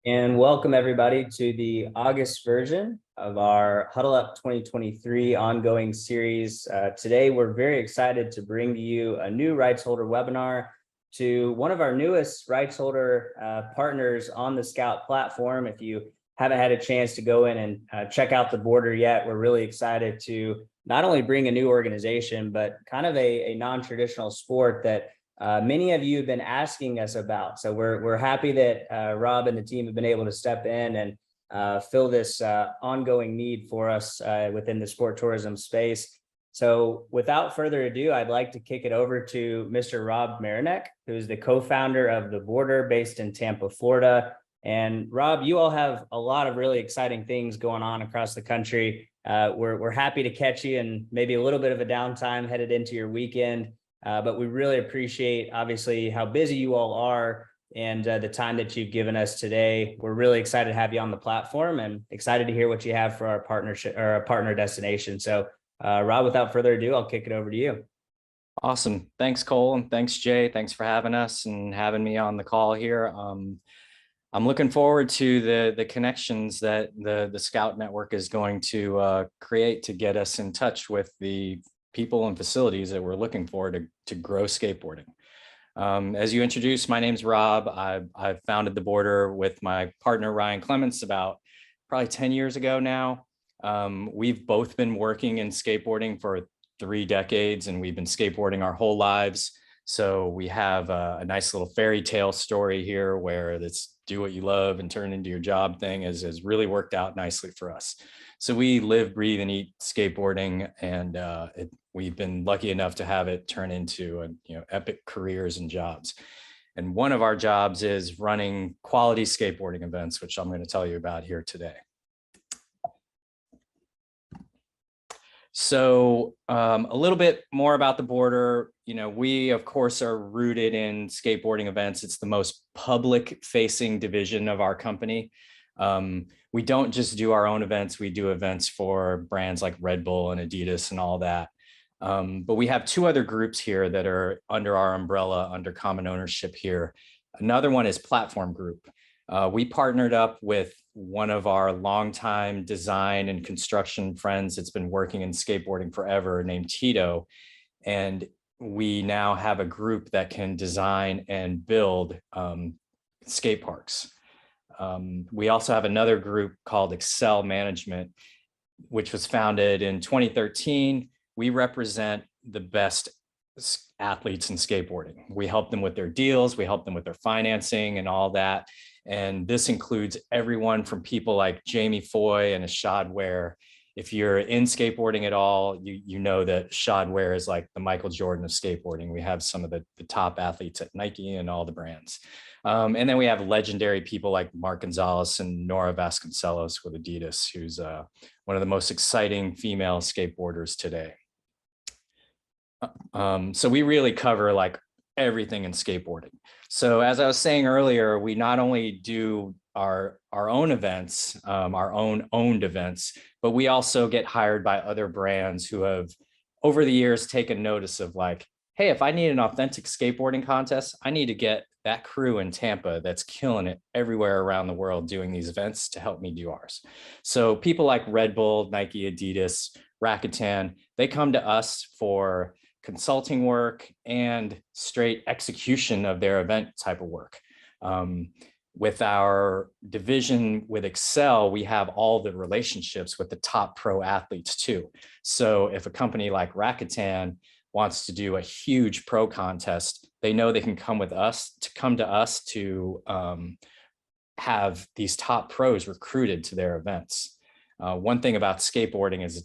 And welcome everybody to the August version of our Huddle Up 2023 ongoing series. Today, we're very excited to bring to you a new rights holder webinar to one of our newest rights holder partners on the Scout platform. If you haven't had a chance to go in and check out the border yet, we're really excited to not only bring a new organization, but kind of a non-traditional sport that many of you have been asking us about. So we're happy that Rob and the team have been able to step in and fill this ongoing need for us within the sport tourism space. So without further ado, I'd like to kick it over to Mr. Rob Meronek, who's the co-founder of The Border based in Tampa, Florida. And Rob, you all have a lot of really exciting things going on across the country. We're happy to catch you and maybe a little bit of a downtime headed into your weekend. But we really appreciate, obviously, how busy you all are and the time that you've given us today. We're really excited to have you on the platform and excited to hear what you have for our partnership or our partner destination. So, Rob, without further ado, I'll kick it over to you. Awesome. Thanks, Cole. And thanks, Jay. Thanks for having us and having me on the call here. I'm looking forward to the connections that the Scout Network is going to create to get us in touch with the people and facilities that we're looking for to grow skateboarding. As you introduced, my name's Rob. I've founded The Border with my partner, Ryan Clements, about probably 10 years ago now. We've both been working in skateboarding for 3 decades, and we've been skateboarding our whole lives. So we have a nice little fairy tale story here where this do what you love and turn into your job thing has really worked out nicely for us. So we live, breathe, and eat skateboarding, and we've been lucky enough to have it turn into epic careers and jobs. And one of our jobs is running quality skateboarding events, which I'm going to tell you about here today. So a little bit more about The Border. We, of course, are rooted in skateboarding events. It's the most public facing division of our company. We don't just do our own events. We do events for brands like Red Bull and Adidas and all that. But we have 2 other groups here that are under our umbrella, under common ownership here. Another one is Platform Group. We partnered up with one of our longtime design and construction friends that's been working in skateboarding forever, named Tito. And we now have a group that can design and build skate parks. We also have another group called Excel Management, which was founded in 2013. We represent the best athletes in skateboarding. We help them with their deals, we help them with their financing and all that. And this includes everyone from people like Jamie Foy and Ashad Ware. If you're in skateboarding at all, you know that Ashad Ware is like the Michael Jordan of skateboarding. We have some of the top athletes at Nike and all the brands. And then we have legendary people like Mark Gonzalez and Nora Vasconcelos with Adidas, who's one of the most exciting female skateboarders today. So we really cover like everything in skateboarding. So as I was saying earlier, we not only do our own events, our own owned events, but we also get hired by other brands who have over the years taken notice of like, hey, if I need an authentic skateboarding contest, I need to get that crew in Tampa that's killing it everywhere around the world doing these events to help me do ours. So people like Red Bull, Nike, Adidas, Rakuten, they come to us for consulting work and straight execution of their event type of work. With our division with Excel, we have all the relationships with the top pro athletes too. So if a company like Rakuten wants to do a huge pro contest, they know they can come to us to have these top pros recruited to their events. One thing about skateboarding is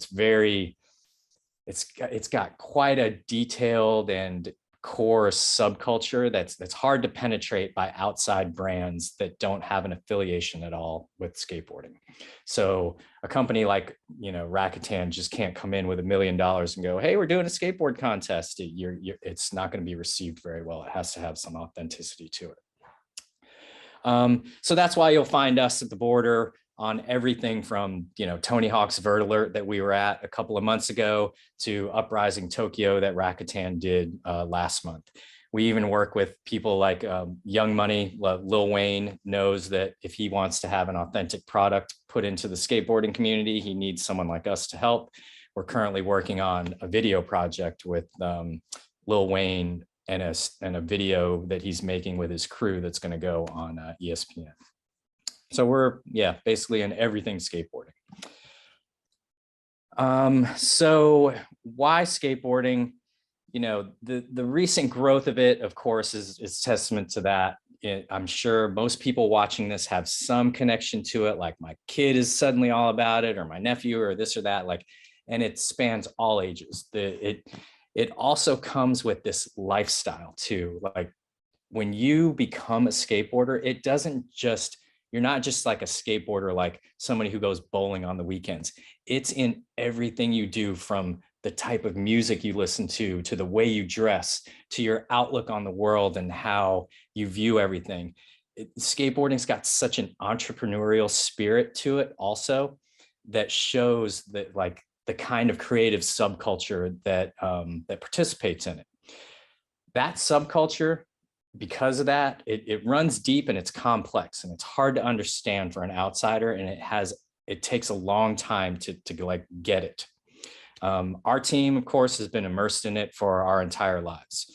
it's got quite a detailed and core subculture that's hard to penetrate by outside brands that don't have an affiliation at all with skateboarding. So a company like Rakuten just can't come in with $1 million and go, hey, we're doing a skateboard contest. It's not going to be received very well. It has to have some authenticity to it. So that's why you'll find us at The Border on everything from Tony Hawk's Vert Alert that we were at a couple of months ago to Uprising Tokyo that Rakuten did last month. We even work with people like Young Money. Lil Wayne knows that if he wants to have an authentic product put into the skateboarding community, he needs someone like us to help. We're currently working on a video project with Lil Wayne and a video that he's making with his crew that's going to go on ESPN. So we're, yeah, basically in everything skateboarding. So why skateboarding? You know, the recent growth of it, of course, is testament to that. I'm sure most people watching this have some connection to it, like my kid is suddenly all about it, or my nephew, or this or that, like, and it spans all ages. It also comes with this lifestyle too. Like when you become a skateboarder, it doesn't just, you're not just like a skateboarder, like somebody who goes bowling on the weekends. It's in everything you do, from the type of music you listen to the way you dress, to your outlook on the world and how you view everything. Skateboarding's got such an entrepreneurial spirit to it also, that shows that like the kind of creative subculture that that participates in it. That subculture, because of that, it runs deep and it's complex and it's hard to understand for an outsider, and it takes a long time to like get it. Our team, of course, has been immersed in it for our entire lives.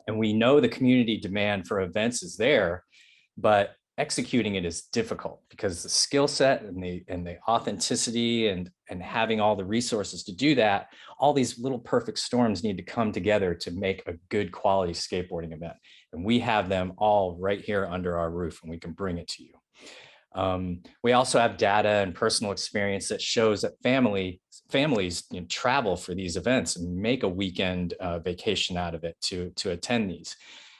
And we know the community demand for events is there, but executing it is difficult because the skill set and the authenticity and having all the resources to do that, all these little perfect storms need to come together to make a good quality skateboarding event. And we have them all right here under our roof, and we can bring it to you. We also have data and personal experience that shows that families travel for these events and make a weekend vacation out of it to attend these.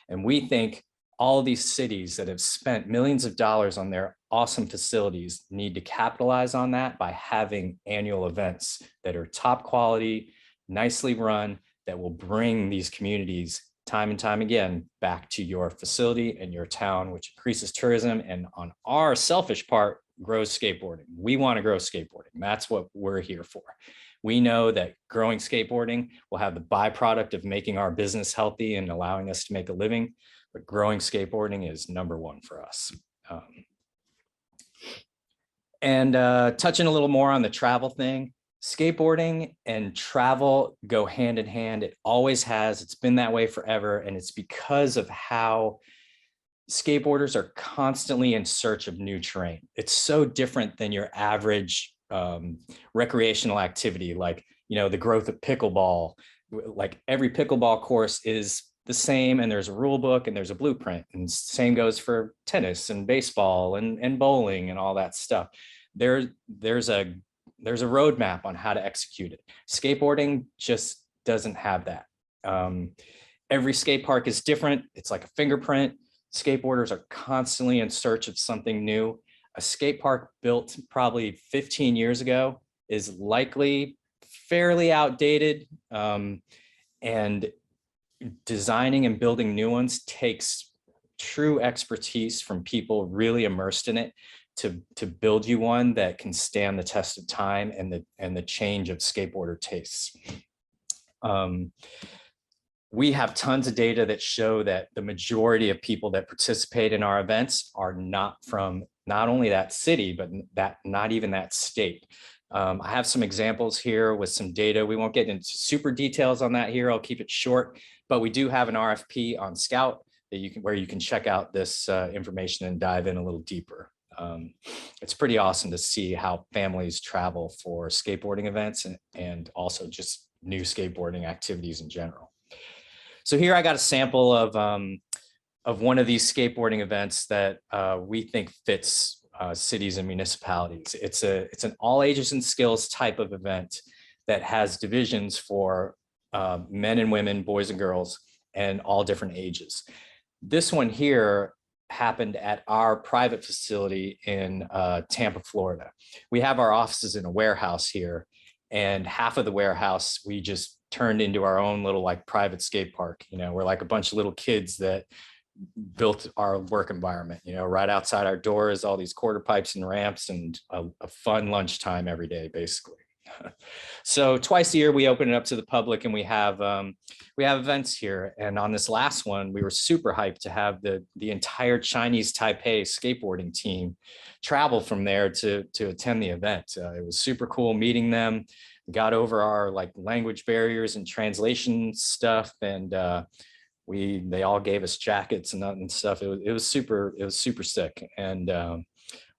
And we think all these cities that have spent millions of dollars on their awesome facilities need to capitalize on that by having annual events that are top quality, nicely run, that will bring these communities time and time again back to your facility and your town, which increases tourism, and on our selfish part, grows skateboarding. We want to grow skateboarding. That's what we're here for. We know that growing skateboarding will have the byproduct of making our business healthy and allowing us to make a living, but growing skateboarding is number one for us. Touching a little more on the travel thing, skateboarding and travel go hand in hand. It always has. It's been that way forever. And it's because of how skateboarders are constantly in search of new terrain. It's so different than your average recreational activity, like, you know, the growth of pickleball. Like every pickleball course is the same, and there's a rule book and there's a blueprint, and same goes for tennis and baseball and bowling and all that stuff. There's a roadmap on how to execute it. Skateboarding just doesn't have that. Every skate park is different. It's like a fingerprint. Skateboarders are constantly in search of something new. A skate park built probably 15 years ago is likely fairly outdated, and designing and building new ones takes true expertise from people really immersed in it to build you one that can stand the test of time and the change of skateboarder tastes. We have tons of data that show that the majority of people that participate in our events are not from not only that city, but not even that state. I have some examples here with some data. We won't get into super details on that here. I'll keep it short, but we do have an RFP on Scout that where you can check out this information and dive in a little deeper. It's pretty awesome to see how families travel for skateboarding events and also just new skateboarding activities in general. So here I got a sample of one of these skateboarding events that we think fits cities and municipalities. It's an all ages and skills type of event that has divisions for men and women, boys and girls, and all different ages. This one here happened at our private facility in Tampa, Florida. We have our offices in a warehouse here, and half of the warehouse we just turned into our own little like private skate park. You know, we're like a bunch of little kids that built our work environment. You know, right outside our door is all these quarter pipes and ramps and a fun lunchtime every day, basically. So twice a year we open it up to the public, and we have events here. And on this last one, we were super hyped to have the entire Chinese Taipei skateboarding team travel from there to attend the event. It was super cool meeting them. Got over our like language barriers and translation stuff, and they all gave us jackets and stuff. It was super sick, and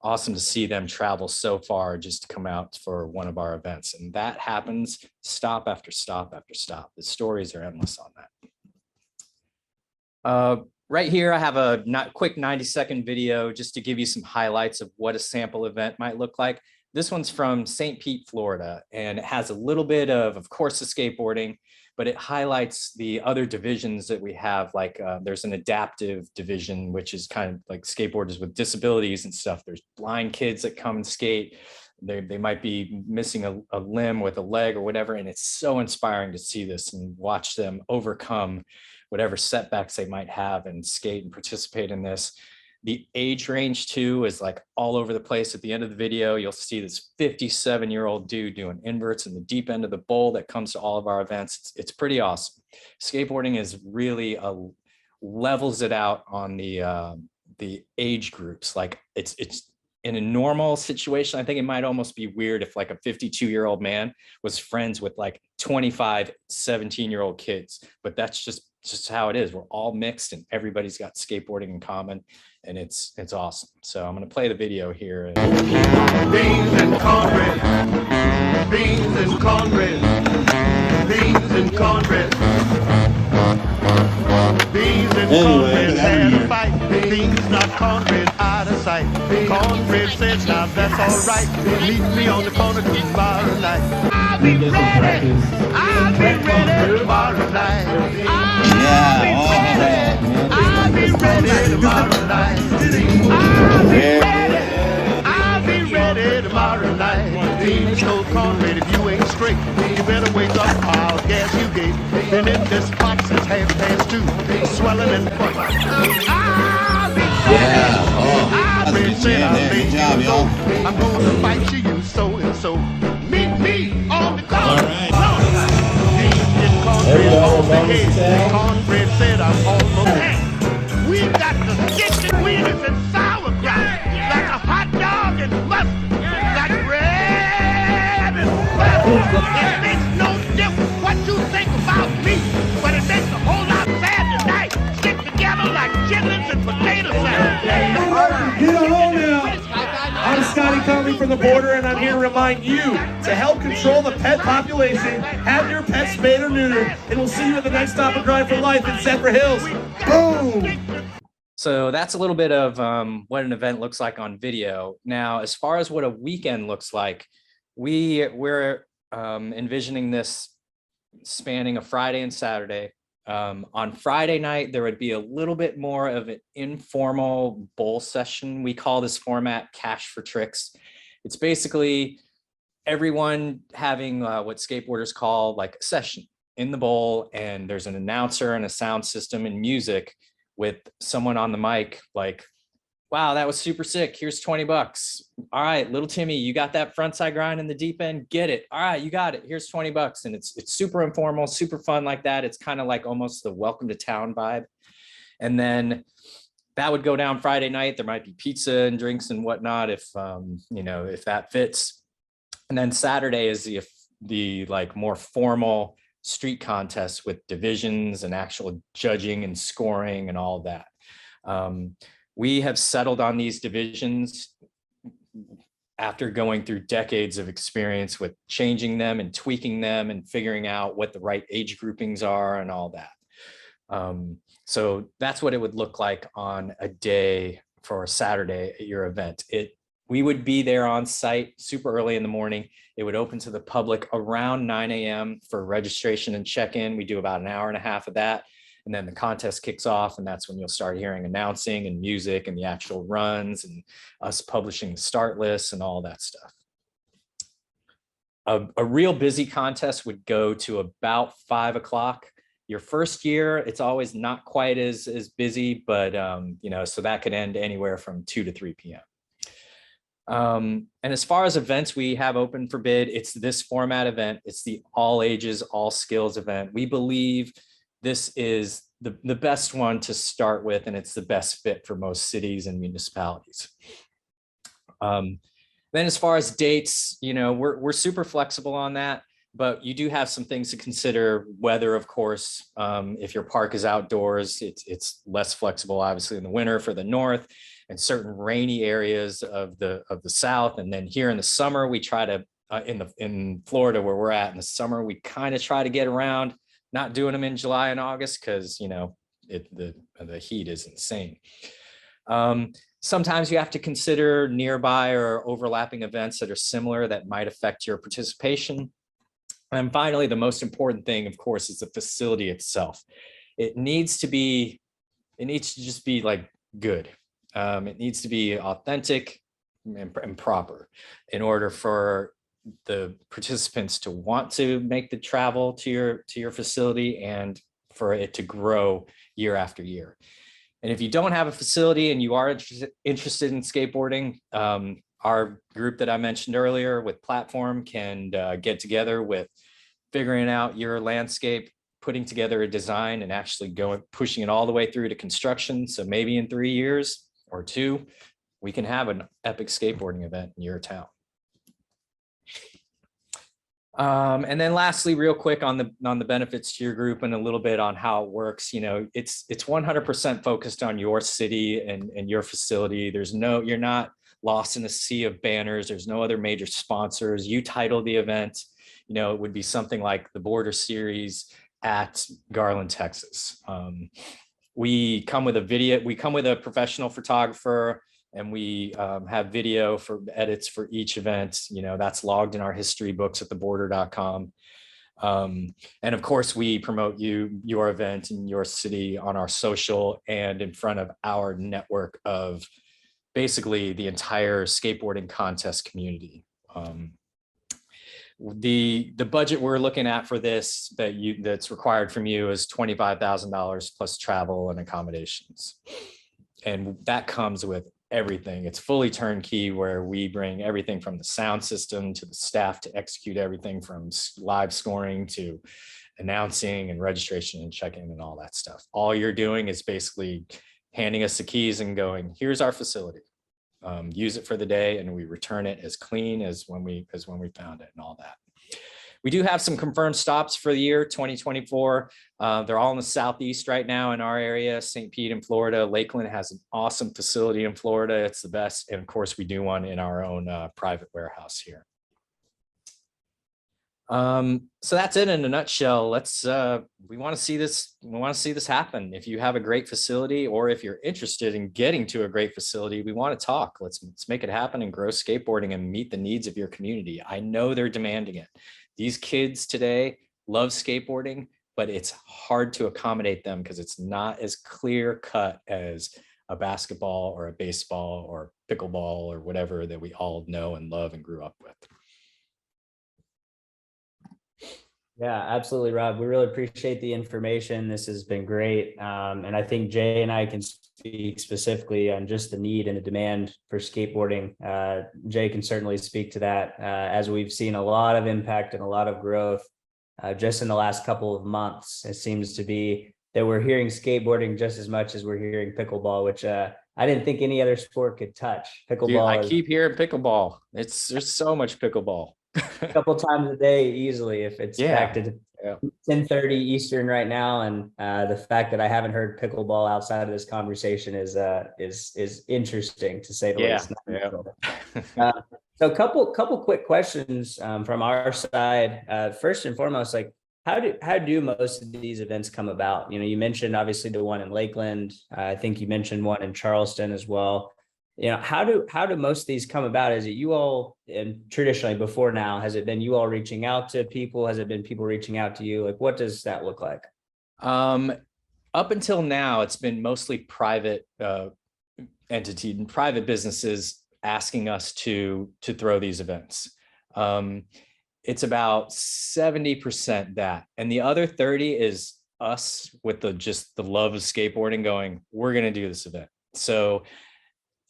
awesome to see them travel so far just to come out for one of our events. And that happens stop after stop after stop. The stories are endless on that. Right here, I have a quick 90-second video just to give you some highlights of what a sample event might look like. This one's from St. Pete, Florida, and it has a little bit of course, the skateboarding, but it highlights the other divisions that we have. Like there's an adaptive division, which is kind of like skateboarders with disabilities and stuff. There's blind kids that come and skate. They might be missing a limb with a leg or whatever. And it's so inspiring to see this and watch them overcome whatever setbacks they might have and skate and participate in this. The age range too is like all over the place. At the end of the video, you'll see this 57-year-old dude doing inverts in the deep end of the bowl that comes to all of our events. It's pretty awesome. Skateboarding is really levels it out on the age groups. Like it's in a normal situation, I think it might almost be weird if like a 52-year-old man was friends with like 25, 17-year-old kids, but that's just how it is. We're all mixed and everybody's got skateboarding in common, and it's awesome. So I'm going to play the video here. Beans and cornbread, beans and cornbread, beans and cornbread, beans and cornbread had a fight. Beans not cornbread out of sight. Cornbread says, now that's all right. Meet me on the corner tomorrow night. I'll be ready. I'll be ready tomorrow night. I'll be ready tomorrow night. I'll be ready tomorrow night. Beans no cornbread if you ain't straight. You better wake up, I'll gas you gate. And in this box is 2:30, swelling and full. I'll be ready. I'll be ready. Good job, y'all. I'm gonna fight you so and so. Meet me on the corner. Cornbread on the head. Cornbread said I'm almost there. We got the sticks and wieners and sauerkraut, like a hot dog and mustard, like bread and butter. It makes no difference what you think about me, but it makes a whole lot sad tonight. Stick together like chitlins and potato salad. Get on now. I'm Scotty Conley from the border, and I'm here to remind you to help control the pet population. Have your pets spayed or neutered, and we'll see you at the next stop and grind for life in Zephyr Hills. Boom! So that's a little bit of what an event looks like on video. Now, as far as what a weekend looks like, we're envisioning this spanning a Friday and Saturday. On Friday night, there would be a little bit more of an informal bowl session. We call this format Cash for Tricks. It's basically everyone having what skateboarders call like a session in the bowl, and there's an announcer and a sound system and music with someone on the mic like, wow, that was super sick. Here's $20. All right, little Timmy, you got that frontside grind in the deep end? Get it. All right, you got it. Here's $20. And it's super informal, super fun like that. It's kind of like almost the welcome to town vibe. And then that would go down Friday night. There might be pizza and drinks and whatnot if if that fits. And then Saturday is the like more formal street contest with divisions and actual judging and scoring and all of that. We have settled on these divisions after going through decades of experience with changing them and tweaking them and figuring out what the right age groupings are and all that. So that's what it would look like on a day for a Saturday at your event. We would be there on site super early in the morning. It would open to the public around 9 a.m. for registration and check-in. We do about an hour and a half of that. And then the contest kicks off, and that's when you'll start hearing announcing and music and the actual runs and us publishing the start lists and all that stuff. A real busy contest would go to about 5 o'clock. Your first year, it's always not quite as busy, but so that could end anywhere from 2 to 3 p.m. And as far as events we have open for bid, it's this format event. It's the all ages, all skills event. We believe this is the best one to start with, and it's the best fit for most cities and municipalities. Then as far as dates, you know, we're super flexible on that, but you do have some things to consider. Weather, of course, if your park is outdoors, it's less flexible, obviously, in the winter for the north and certain rainy areas of the south. And then here in the summer, we try to in Florida, where we're at in the summer, we kind of try to get around not doing them in July and August because, you know, the heat is insane. Sometimes you have to consider nearby or overlapping events that are similar that might affect your participation. And finally, the most important thing, of course, is the facility itself. It needs to just be like good. It needs to be authentic and proper in order for the participants to want to make the travel to your facility and for it to grow year after year. And if you don't have a facility and you are interested in skateboarding, our group that I mentioned earlier with Platform can get together with figuring out your landscape, putting together a design and actually pushing it all the way through to construction. So maybe in 3 years or 2, we can have an epic skateboarding event in your town. And then lastly, real quick on the benefits to your group and a little bit on how it works. You know, it's 100% focused on your city and your facility. You're not lost in a sea of banners. There's no other major sponsors. You title the event. You know, it would be something like the Border Series at Garland, Texas. We come with a video. We come with a professional photographer, and we have video for edits for each event. You know, that's logged in our history books at theborder.com. And of course, we promote your event in your city on our social and in front of our network of basically the entire skateboarding contest community. The budget we're looking at for this that's required from you is $25,000 plus travel and accommodations. And that comes with everything. It's fully turnkey, where we bring everything from the sound system to the staff to execute everything from live scoring to announcing and registration and check-in and all that stuff. All you're doing is basically handing us the keys and going, here's our facility. Use it for the day, and we return it as clean as when we found it and all that. We do have some confirmed stops for the year 2024. They're all in the Southeast right now in our area, St. Pete in Florida. Lakeland has an awesome facility in Florida. It's the best. And of course, we do one in our own private warehouse here. So that's it in a nutshell. We want to see this happen. If you have a great facility, or if you're interested in getting to a great facility, we want to talk. Let's make it happen and grow skateboarding and meet the needs of your community. I know they're demanding it. These kids today love skateboarding, but it's hard to accommodate them because it's not as clear cut as a basketball or a baseball or pickleball or whatever that we all know and love and grew up with. Yeah, absolutely, Rob. We really appreciate the information. This has been great. And I think Jay and I can speak specifically on just the need and the demand for skateboarding. Jay can certainly speak to that, as we've seen a lot of impact and a lot of growth just in the last couple of months. It seems to be that we're hearing skateboarding just as much as we're hearing pickleball, which I didn't think any other sport could touch. Pickleball. Dude, I keep hearing pickleball. There's so much pickleball. A couple times a day easily, if it's back to 10:30 Eastern right now. And the fact that I haven't heard pickleball outside of this conversation is interesting, to say the least. So a couple quick questions from our side. First and foremost, like how do most of these events come about? You know, you mentioned obviously the one in Lakeland. I think you mentioned one in Charleston as well. You know, how do most of these come about? Is it you all, and traditionally before now, has it been you all reaching out to people? Has it been people reaching out to you? Like, what does that look like? Up until now, it's been mostly private entity and private businesses asking us to throw these events. It's about 70% that, and the other 30 is us with just the love of skateboarding going, we're going to do this event. So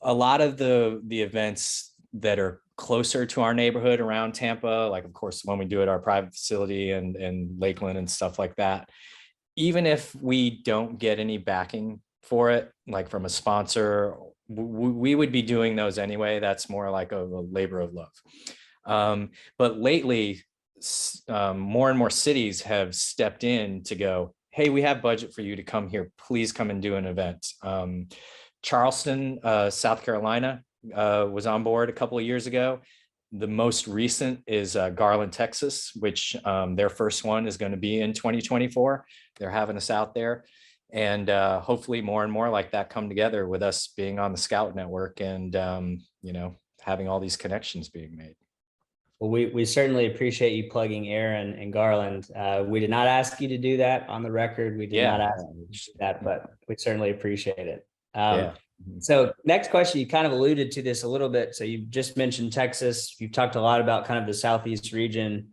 a lot of the events that are closer to our neighborhood around Tampa, like of course when we do it at our private facility and Lakeland and stuff like that, even if we don't get any backing for it, like from a sponsor, we would be doing those anyway. That's more like a labor of love. But lately, more and more cities have stepped in to go, hey, we have budget for you to come here. Please come and do an event. Charleston, South Carolina was on board a couple of years ago. The most recent is Garland, Texas, which their first one is going to be in 2024. They're having us out there. And hopefully more and more like that come together with us being on the Scout Network and, having all these connections being made. Well, we certainly appreciate you plugging Aaron and Garland. We did not ask you to do that on the record. We did not ask you to do that, but we certainly appreciate it. So next question, you kind of alluded to this a little bit. So you just mentioned Texas. You've talked a lot about kind of the Southeast region.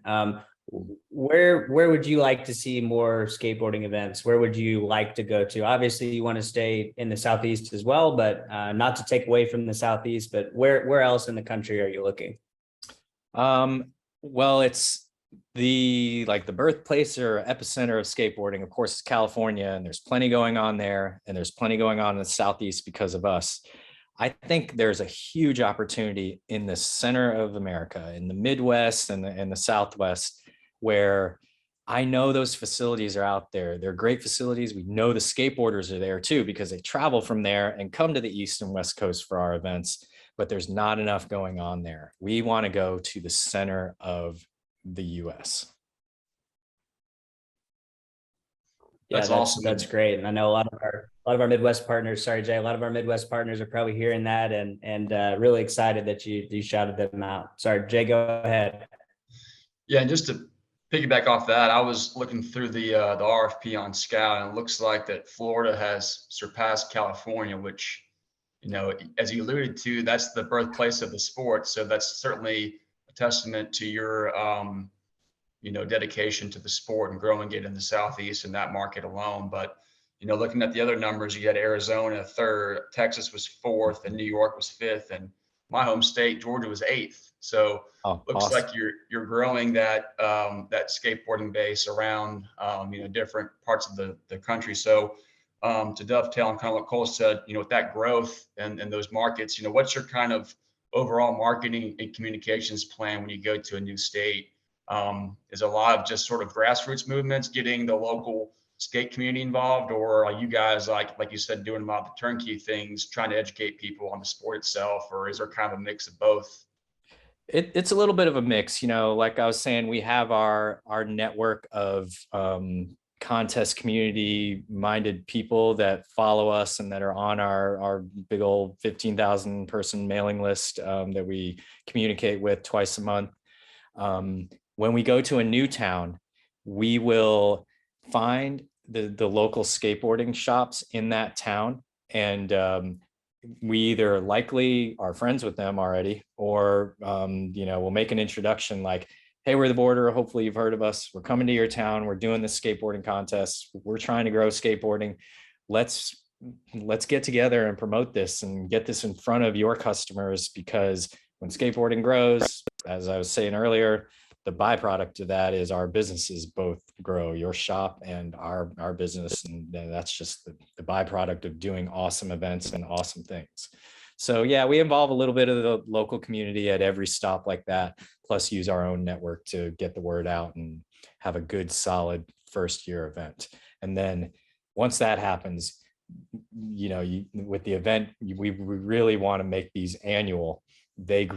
Where would you like to see more skateboarding events? Where would you like to go to? Obviously, you want to stay in the Southeast as well, but not to take away from the Southeast, but where else in the country are you looking? Well, it's the birthplace or epicenter of skateboarding, of course, is California, and there's plenty going on there, and there's plenty going on in the Southeast because of us. I think there's a huge opportunity in the center of America, in the Midwest and the Southwest, where I know those facilities are out there. They're great facilities. We know the skateboarders are there too, because they travel from there and come to the East and West Coast for our events, but there's not enough going on there. We want to go to the center of the US. Yeah, that's awesome. That's great. And I know a lot of our Midwest partners, sorry, Jay, a lot of our Midwest partners are probably hearing that and really excited that you shouted them out. Sorry, Jay, go ahead. Yeah, and just to piggyback off that, I was looking through the RFP on Scout, and it looks like that Florida has surpassed California, which, as you alluded to, that's the birthplace of the sport. So that's certainly a testament to your dedication to the sport and growing it in the Southeast and that market alone. But, looking at the other numbers, you had Arizona third, Texas was fourth, and New York was fifth, and my home state, Georgia, was eighth. So looks awesome. Like you're growing that skateboarding base around, different parts of the country. So to dovetail on kind of what Cole said, with that growth and those markets, what's your kind of overall marketing and communications plan when you go to a new state? Is a lot of just sort of grassroots movements, getting the local skate community involved, or are you guys like you said, doing a lot of the turnkey things, trying to educate people on the sport itself, or is there kind of a mix of both? It's a little bit of a mix, like I was saying, we have our network of contest community minded people that follow us and that are on our big old 15,000 person mailing list that we communicate with twice a month. When we go to a new town, we will find the local skateboarding shops in that town, and we either likely are friends with them already, or we'll make an introduction like, hey, we're the Border, hopefully you've heard of us, we're coming to your town, we're doing this skateboarding contest, we're trying to grow skateboarding, let's get together and promote this and get this in front of your customers, because when skateboarding grows, as I was saying earlier, the byproduct of that is our businesses both grow, your shop and our business. And that's just the byproduct of doing awesome events and awesome things. So yeah, we involve a little bit of the local community at every stop like that, plus use our own network to get the word out and have a good, solid first year event. And then once that happens, with the event, we really want to make these annual.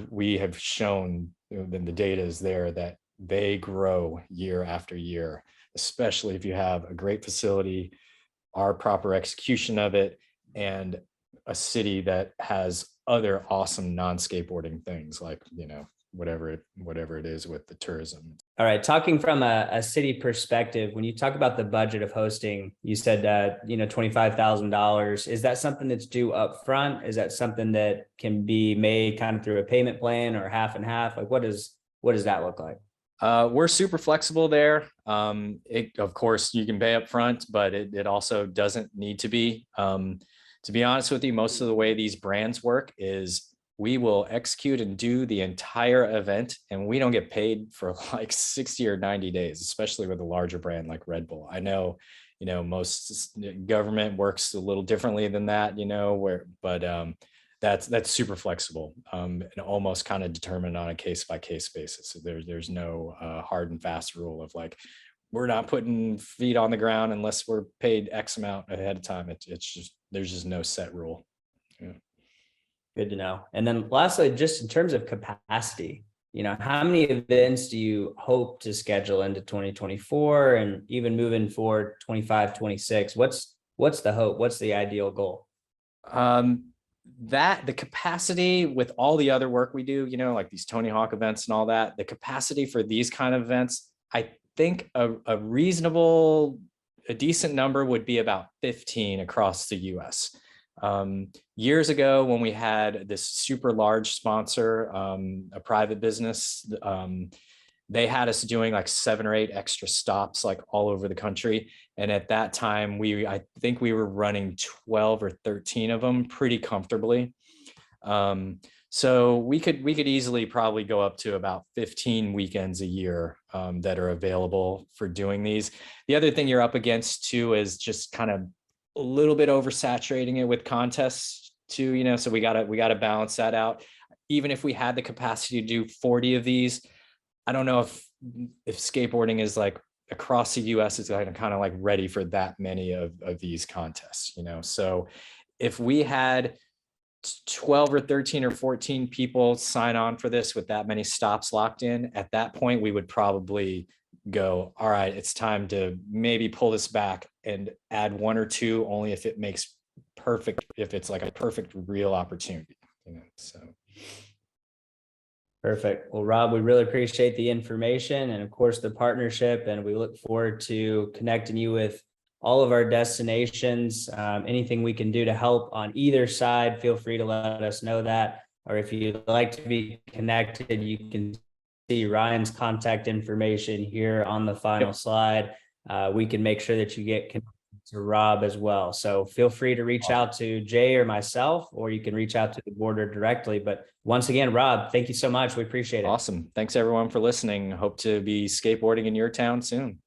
We have shown, then the data is there, that they grow year after year, especially if you have a great facility, our proper execution of it, and a city that has other awesome non-skateboarding things, like, whatever it is with the tourism. All right. Talking from a city perspective, when you talk about the budget of hosting, you said, $25,000. Is that something that's due up front? Is that something that can be made kind of through a payment plan, or half and half? Like, what does that look like? We're super flexible there. Of course, you can pay up front, but it also doesn't need to be. To be honest with you, most of the way these brands work is we will execute and do the entire event, and we don't get paid for like 60 or 90 days, especially with a larger brand like Red Bull. I know, most government works a little differently than that, but that's super flexible, and almost kind of determined on a case by case basis. So there's no hard and fast rule of like, we're not putting feet on the ground unless we're paid X amount ahead of time. It's just, there's just no set rule. Yeah. Good to know. And then lastly, just in terms of capacity, how many events do you hope to schedule into 2024 and even moving forward 25, 26? What's the hope? What's the ideal goal? That the capacity with all the other work we do, like these Tony Hawk events and all that, the capacity for these kind of events, I think a decent number would be about 15 across the US. Years ago, when we had this super large sponsor, a private business, they had us doing like 7 or 8 extra stops like all over the country. And at that time, I think we were running 12 or 13 of them pretty comfortably. So we could easily probably go up to about 15 weekends a year that are available for doing these. The other thing you're up against too is just kind of a little bit oversaturating it with contests too, so we gotta balance that out. Even if we had the capacity to do 40 of these, I don't know if skateboarding is like across the US is kind of like ready for that many of these contests, so if we had 12 or 13 or 14 people sign on for this with that many stops locked in, at that point, we would probably go, all right, it's time to maybe pull this back and add 1 or 2 only if it makes perfect, if it's like a perfect real opportunity, so. Perfect. Well, Rob, we really appreciate the information and of course the partnership, and we look forward to connecting you with all of our destinations. Anything we can do to help on either side, feel free to let us know that. Or if you'd like to be connected, you can see Ryan's contact information here on the final slide. We can make sure that you get connected to Rob as well. So feel free to reach out to Jay or myself, or you can reach out to the border directly. But once again, Rob, thank you so much. We appreciate it. Awesome. Thanks everyone for listening. Hope to be skateboarding in your town soon.